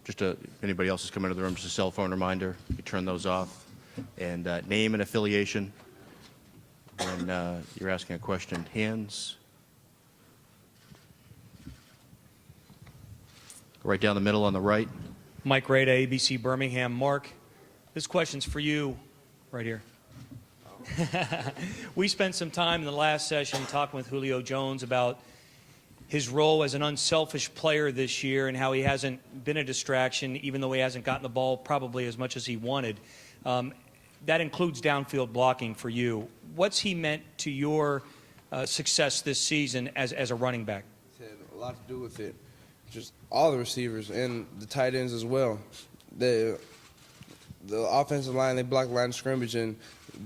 if anybody else is coming into the room, just a cell phone reminder. You turn those off. And name and affiliation when you're asking a question. Hands. Right down the middle on the right. Mike Rada, ABC Birmingham. Mark, this question's for you right here. We spent some time in the last session talking with Julio Jones about his role as an unselfish player this year and how he hasn't been a distraction, even though he hasn't gotten the ball probably as much as he wanted. That includes downfield blocking for you. What's he meant to your success this season as a running back? It had a lot to do with it. Just all the receivers and the tight ends as well. The offensive line, they block the line of scrimmage, and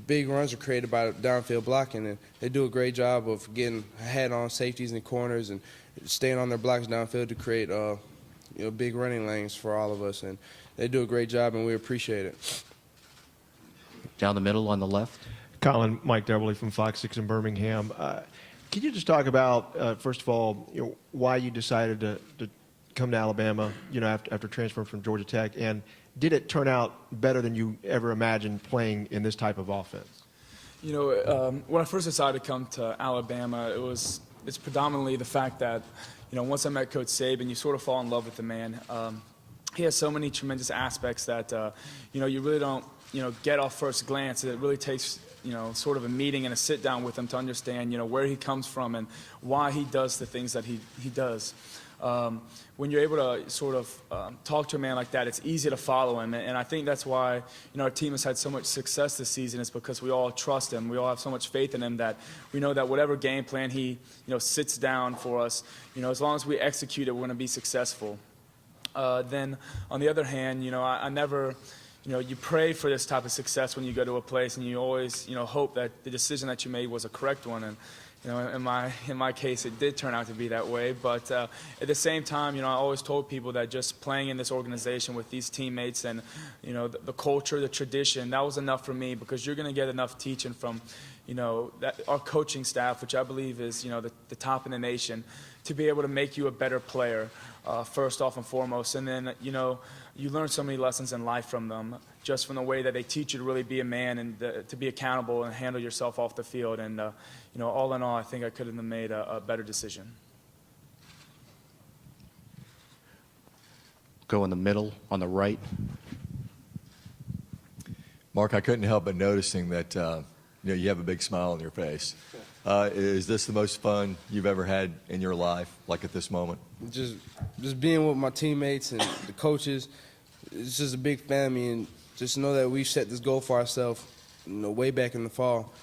big runs are created by downfield blocking, and they do a great job of getting ahead on safeties and corners and staying on their blocks downfield to create big running lanes for all of us, and they do a great job, and we appreciate it. Down the middle on the left. Colin, Mike Deverly from Fox 6 in Birmingham. Can you just talk about, first of all, why you decided to come to Alabama, after transferring from Georgia Tech, and did it turn out better than you ever imagined playing in this type of offense? When I first decided to come to Alabama, it's predominantly the fact that, once I met Coach Saban, you sort of fall in love with the man. He has so many tremendous aspects that, you really don't, get off first glance. It really takes, sort of a meeting and a sit down with him to understand, where he comes from and why he does the things that he does. When you're able to sort of talk to a man like that, it's easy to follow him. And I think that's why, our team has had so much success this season, is because we all trust him. We all have so much faith in him that we know that whatever game plan he, sits down for us, as long as we execute it, we're going to be successful. Then on the other hand, I never, you pray for this type of success when you go to a place, and you always, hope that the decision that you made was a correct one. And in my case, it did turn out to be that way. But at the same time, I always told people that just playing in this organization with these teammates and, the culture, the tradition, that was enough for me, because you're going to get enough teaching from, our coaching staff, which I believe is, the top in the nation, to be able to make you a better player, first off and foremost. And then, you learn so many lessons in life from them, just from the way that they teach you to really be a man and to be accountable and handle yourself off the field. And, all in all, I think I could have made a better decision. Go in the middle on the right. Mark, I couldn't help but noticing that you have a big smile on your face. Is this the most fun you've ever had in your life, like at this moment? Just being with my teammates and the coaches, it's just a big family, and just know that we've set this goal for ourselves, way back in the fall,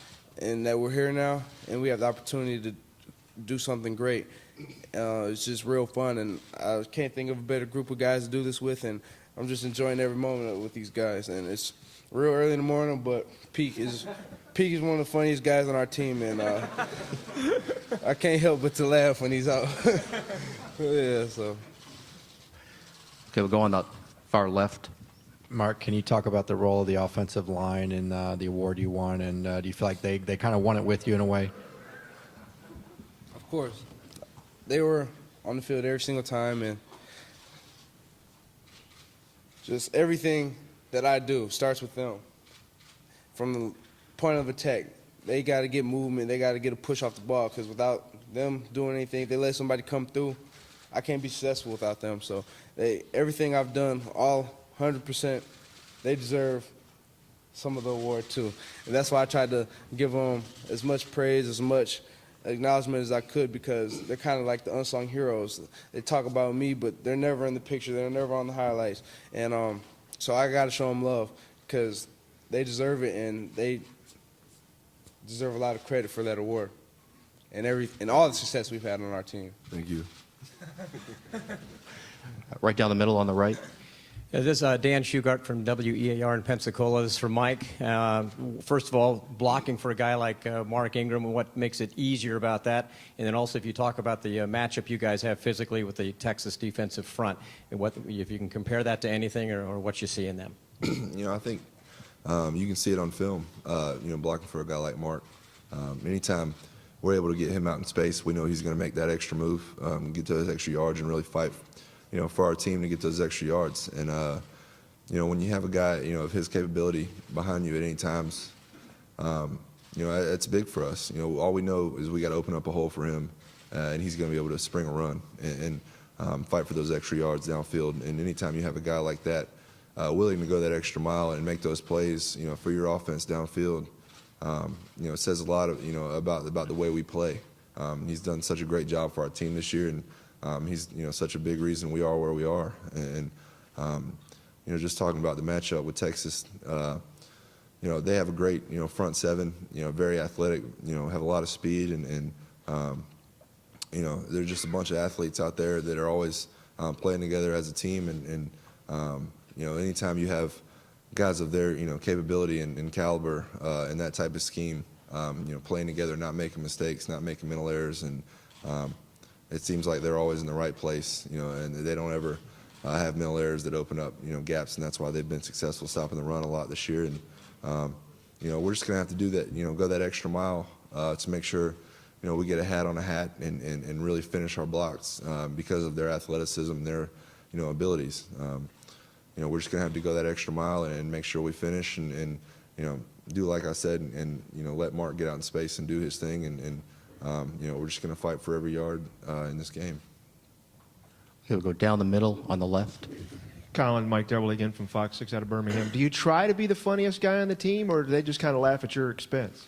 and that we're here now, and we have the opportunity to do something great. It's just real fun, and I can't think of a better group of guys to do this with, and I'm just enjoying every moment with these guys. And it's real early in the morning, but Peak is one of the funniest guys on our team, and I can't help but to laugh when he's out. Yeah, so. Okay, we'll go on the far left. Mark, can you talk about the role of the offensive line in the award you won, and do you feel like they kind of won it with you in a way? Of course. They were on the field every single time, and just everything that I do starts with them. From the point of attack, they got to get movement, they got to get a push off the ball, because without them doing anything, if they let somebody come through, I can't be successful without them. So everything I've done, all 100%, they deserve some of the award too. And that's why I tried to give them as much praise, as much acknowledgement as I could, because they're kind of like the unsung heroes. They talk about me, but they're never in the picture. They're never on the highlights. And so I got to show them love, because they deserve it, and they deserve a lot of credit for that award and all the success we've had on our team. Thank you. Right down the middle on the right. This is Dan Shugart from WEAR in Pensacola. This is for Mike. First of all, blocking for a guy like Mark Ingram, and what makes it easier about that. And then also, if you talk about the matchup you guys have physically with the Texas defensive front, and if you can compare that to anything or what you see in them. I think you can see it on film, blocking for a guy like Mark. Anytime we're able to get him out in space, we know he's going to make that extra move, get to those extra yards and really fight, for our team to get those extra yards. And when you have a guy of his capability behind you at any times, it's big for us. All we know is we got to open up a hole for him, and he's going to be able to spring a run and fight for those extra yards downfield. And anytime you have a guy like that willing to go that extra mile and make those plays, for your offense downfield, it says a lot of about the way we play. He's done such a great job for our team this year, and he's such a big reason we are where we are. And just talking about the matchup with Texas. They have a great, front seven, very athletic, have a lot of speed, and they're just a bunch of athletes out there that are always playing together as a team. And anytime you have guys of their, capability and caliber and that type of scheme, playing together, not making mistakes, not making mental errors, and it seems like they're always in the right place, and they don't ever have mental errors that open up, gaps, and that's why they've been successful stopping the run a lot this year. And we're just going to have to do that, go that extra mile to make sure, we get a hat on a hat and really finish our blocks because of their athleticism, their, abilities. We're just going to have to go that extra mile and make sure we finish and do like I said, and let Mark get out in space and do his thing. And we're just going to fight for every yard in this game. He'll go down the middle on the left. Colin, Mike Devil again from Fox 6 out of Birmingham. Do you try to be the funniest guy on the team, or do they just kind of laugh at your expense?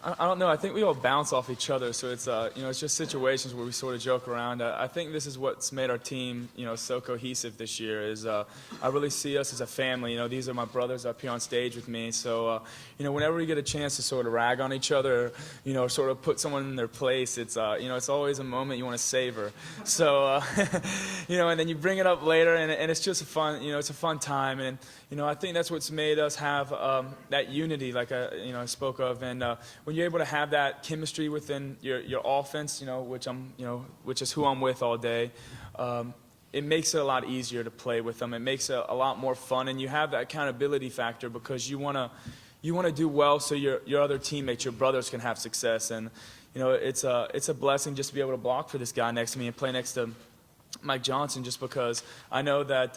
I don't know. I think we all bounce off each other, so it's it's just situations where we sort of joke around. I think this is what's made our team so cohesive this year. Is I really see us as a family. These are my brothers up here on stage with me. So whenever we get a chance to sort of rag on each other, sort of put someone in their place, it's it's always a moment you want to savor. So and then you bring it up later, and it's just a fun it's a fun time. And I think that's what's made us have that unity, like I spoke of, and when you're able to have that chemistry within your offense, which is who I'm with all day, it makes it a lot easier to play with them. It makes it a lot more fun, and you have that accountability factor because you want to do well so your other teammates, your brothers, can have success. And it's a blessing just to be able to block for this guy next to me and play next to Mike Johnson, just because I know that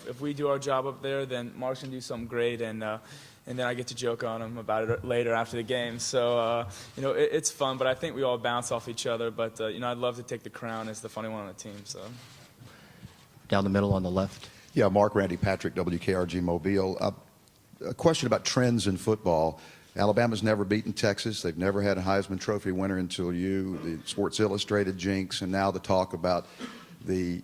if we do our job up there, then Mark's going to do something great, and then I get to joke on him about it later after the game. So, it's fun, but I think we all bounce off each other. But, I'd love to take the crown as the funny one on the team. So, Down the middle on the left. Yeah, Mark Randy Patrick, WKRG Mobile. A question about trends in football. Alabama's never beaten Texas. They've never had a Heisman Trophy winner until you, the Sports Illustrated jinx, and now the talk about the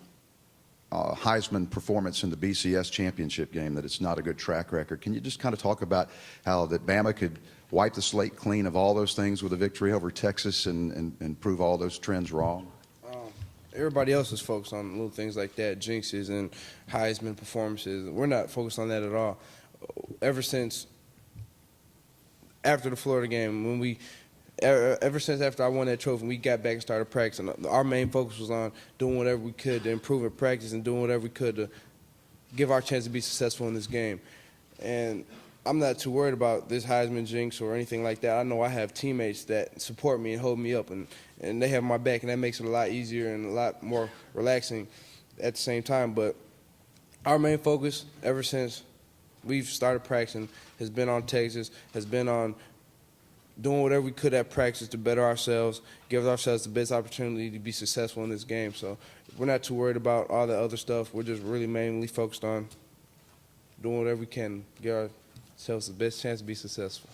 Heisman performance in the BCS championship game, that it's not a good track record. Can you just kind of talk about how that Bama could wipe the slate clean of all those things with a victory over Texas and prove all those trends wrong? Everybody else is focused on little things like that, jinxes and Heisman performances. We're not focused on that at all. Ever since after the Florida game, ever since after I won that trophy, we got back and started practicing. Our main focus was on doing whatever we could to improve in practice and doing whatever we could to give our chance to be successful in this game. And I'm not too worried about this Heisman jinx or anything like that. I know I have teammates that support me and hold me up, and they have my back, and that makes it a lot easier and a lot more relaxing at the same time. But our main focus ever since we've started practicing has been on Texas, has been on doing whatever we could at practice to better ourselves, give ourselves the best opportunity to be successful in this game. So we're not too worried about all the other stuff. We're just really mainly focused on doing whatever we can to give ourselves the best chance to be successful.